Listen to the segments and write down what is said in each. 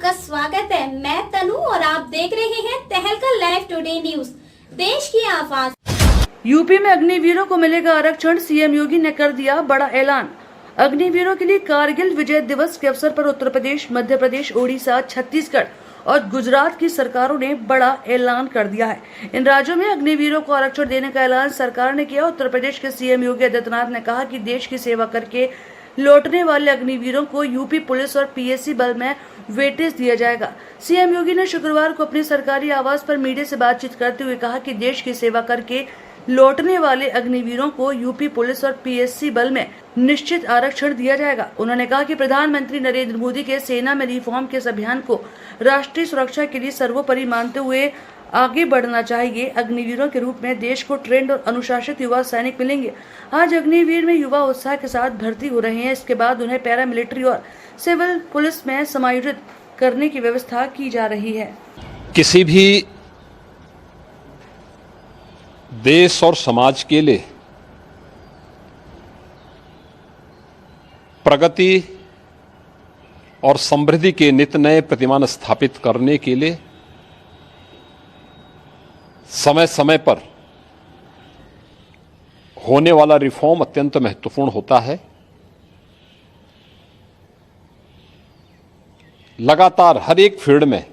आपका स्वागत है। मैं तनु और आप देख रहे हैं तहलका लाइव टुडे न्यूज, देश की आवाज। यूपी में अग्निवीरों को मिलेगा आरक्षण, सीएम योगी ने कर दिया बड़ा ऐलान। अग्निवीरों के लिए कारगिल विजय दिवस के अवसर पर उत्तर प्रदेश, मध्य प्रदेश, ओडिशा, छत्तीसगढ़ और गुजरात की सरकारों ने बड़ा ऐलान कर दिया है। इन राज्यों में अग्निवीरों को आरक्षण देने का ऐलान सरकार ने किया। उत्तर प्रदेश के सीएम योगी आदित्यनाथ ने कहा कि देश की सेवा करके लौटने वाले अग्निवीरों को यूपी पुलिस और पीएसी बल में वेटेज दिया जाएगा। सीएम योगी ने शुक्रवार को अपने सरकारी आवास पर मीडिया से बातचीत करते हुए कहा कि देश की सेवा करके लौटने वाले अग्निवीरों को यूपी पुलिस और पीएसी बल में निश्चित आरक्षण दिया जाएगा। उन्होंने कहा कि प्रधानमंत्री नरेंद्र मोदी के सेना में रिफॉर्म के इस अभियान को राष्ट्रीय सुरक्षा के लिए सर्वोपरि मानते हुए आगे बढ़ना चाहिए। अग्निवीरों के रूप में देश को ट्रेंड और अनुशासित युवा सैनिक मिलेंगे। आज अग्निवीर में युवा उत्साह के साथ भर्ती हो रहे हैं। इसके बाद उन्हें पैरामिलिट्री और सिविल पुलिस में समायोजित करने की व्यवस्था की जा रही है। किसी भी देश और समाज के लिए प्रगति और समृद्धि के नित नए प्रतिमान स्थापित करने के लिए समय समय पर होने वाला रिफॉर्म अत्यंत महत्वपूर्ण होता है। लगातार हर एक फील्ड में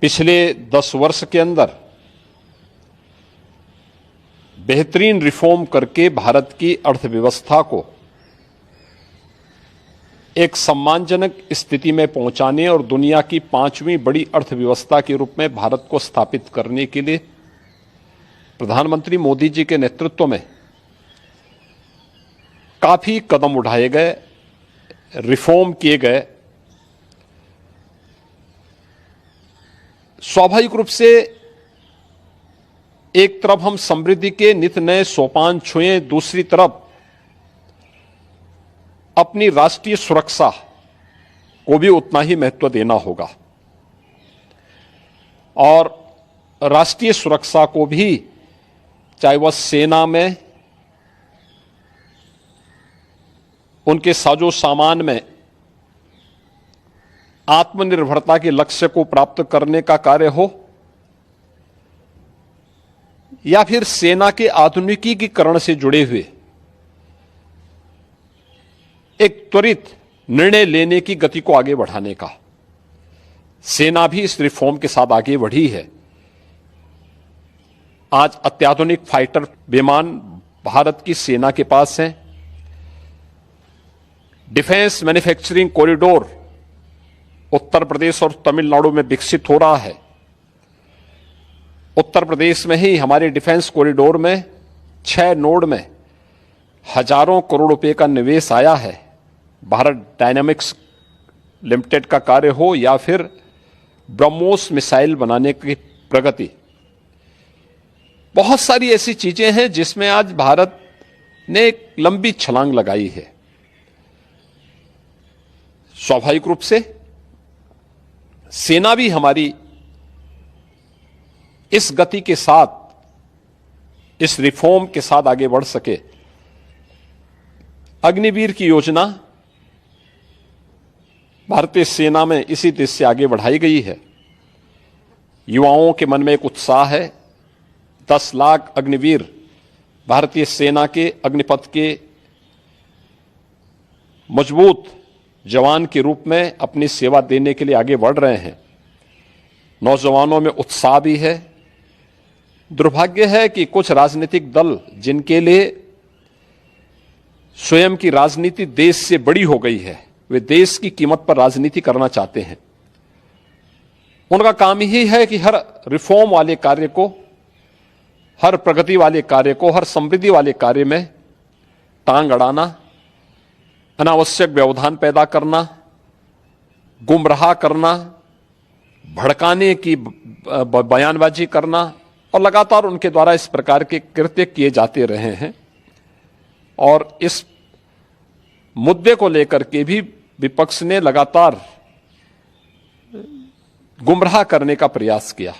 पिछले 10 वर्ष के अंदर बेहतरीन रिफॉर्म करके भारत की अर्थव्यवस्था को एक सम्मानजनक स्थिति में पहुंचाने और दुनिया की 5वीं बड़ी अर्थव्यवस्था के रूप में भारत को स्थापित करने के लिए प्रधानमंत्री मोदी जी के नेतृत्व में काफी कदम उठाए गए, रिफॉर्म किए गए। स्वाभाविक रूप से एक तरफ हम समृद्धि के नित नए सोपान छुए, दूसरी तरफ अपनी राष्ट्रीय सुरक्षा को भी उतना ही महत्व देना होगा और राष्ट्रीय सुरक्षा को भी, चाहे वह सेना में, उनके साजो सामान में आत्मनिर्भरता के लक्ष्य को प्राप्त करने का कार्य हो या फिर सेना के आधुनिकीकरण से जुड़े हुए एक त्वरित निर्णय लेने की गति को आगे बढ़ाने का। सेना भी इस रिफॉर्म के साथ आगे बढ़ी है। आज अत्याधुनिक फाइटर विमान भारत की सेना के पास हैं। Defence manufacturing corridor Uttar Pradesh और तमिलनाडु में विकसित हो रहा है। उत्तर प्रदेश में ही हमारे डिफेंस कॉरिडोर में 6 नोड में हजारों करोड़ रुपए का निवेश आया है। भारत डायनामिक्स लिमिटेड का कार्य हो या फिर ब्रह्मोस मिसाइल बनाने की प्रगति, बहुत सारी ऐसी चीजें हैं जिसमें आज भारत ने एक लंबी छलांग लगाई है। स्वाभाविक रूप से सेना भी हमारी इस गति के साथ, इस रिफॉर्म के साथ आगे बढ़ सके। अग्निवीर की योजना भारतीय सेना में इसी देश से आगे बढ़ाई गई है। युवाओं के मन में एक उत्साह है। 10 लाख अग्निवीर भारतीय सेना के अग्निपथ के मजबूत जवान के रूप में अपनी सेवा देने के लिए आगे बढ़ रहे हैं। नौजवानों में उत्साह भी है। दुर्भाग्य है कि कुछ राजनीतिक दल जिनके लिए स्वयं की राजनीति देश से बड़ी हो गई है, वे देश की कीमत पर राजनीति करना चाहते हैं। उनका काम ही है कि हर रिफॉर्म वाले कार्य को, हर प्रगति वाले कार्य को, हर समृद्धि वाले कार्य में टांग अड़ाना, अनावश्यक व्यवधान पैदा करना, गुमराह करना, भड़काने की बयानबाजी करना, और लगातार उनके द्वारा इस प्रकार के कृत्य किए जाते रहे हैं। और इस मुद्दे को लेकर के भी विपक्ष ने लगातार गुमराह करने का प्रयास किया।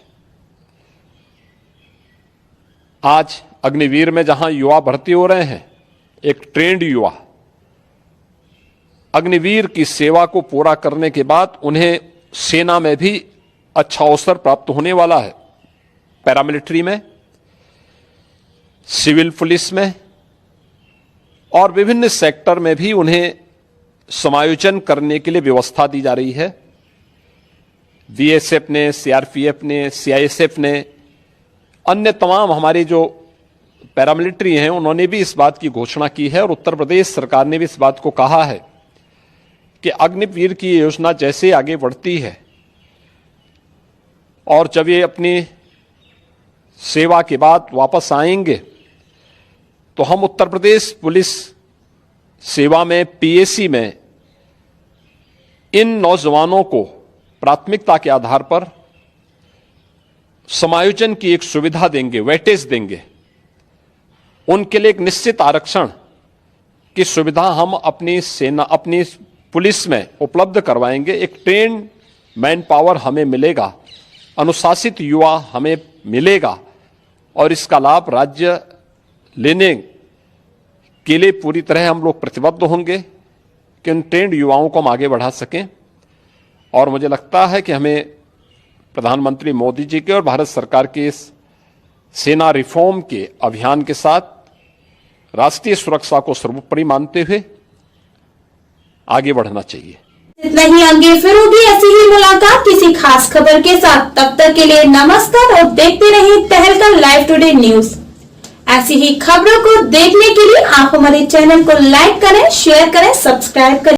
आज अग्निवीर में जहां युवा भर्ती हो रहे हैं, एक ट्रेंड युवा अग्निवीर की सेवा को पूरा करने के बाद उन्हें सेना में भी अच्छा अवसर प्राप्त होने वाला है। पैरामिलिट्री में, सिविल पुलिस में और विभिन्न सेक्टर में भी उन्हें समायोजन करने के लिए व्यवस्था दी जा रही है। बीएसएफ ने, सीआरपीएफ ने, सीआईएसएफ ने, अन्य तमाम हमारे जो पैरामिलिट्री हैं उन्होंने भी इस बात की घोषणा की है और उत्तर प्रदेश सरकार ने भी इस बात को कहा है कि अग्निवीर की योजना जैसे आगे बढ़ती है और जब ये अपनी सेवा के बाद वापस आएंगे तो हम उत्तर प्रदेश पुलिस सेवा में, पीएसी में इन नौजवानों को प्राथमिकता के आधार पर समायोजन की एक सुविधा देंगे, वेटेज देंगे। उनके लिए एक निश्चित आरक्षण की सुविधा हम अपनी सेना, अपनी पुलिस में उपलब्ध करवाएंगे। एक ट्रेन मैन पावर हमें मिलेगा, अनुशासित युवा हमें मिलेगा और इसका लाभ राज्य लेने के लिए पूरी तरह हम लोग प्रतिबद्ध होंगे कि उन ट्रेंड युवाओं को हम आगे बढ़ा सकें। और मुझे लगता है कि हमें प्रधानमंत्री मोदी जी के और भारत सरकार के इस सेना रिफॉर्म के अभियान के साथ राष्ट्रीय सुरक्षा को सर्वोपरि मानते हुए आगे बढ़ना चाहिए। इतना ही, आगे फिर होगी ऐसी ही मुलाकात किसी खास खबर के साथ। तब तक के लिए नमस्कार और देखते रहिए तहलका लाइव टुडे न्यूज। ऐसी ही खबरों को देखने के लिए आप हमारे चैनल को लाइक करें, शेयर करें, सब्सक्राइब करें।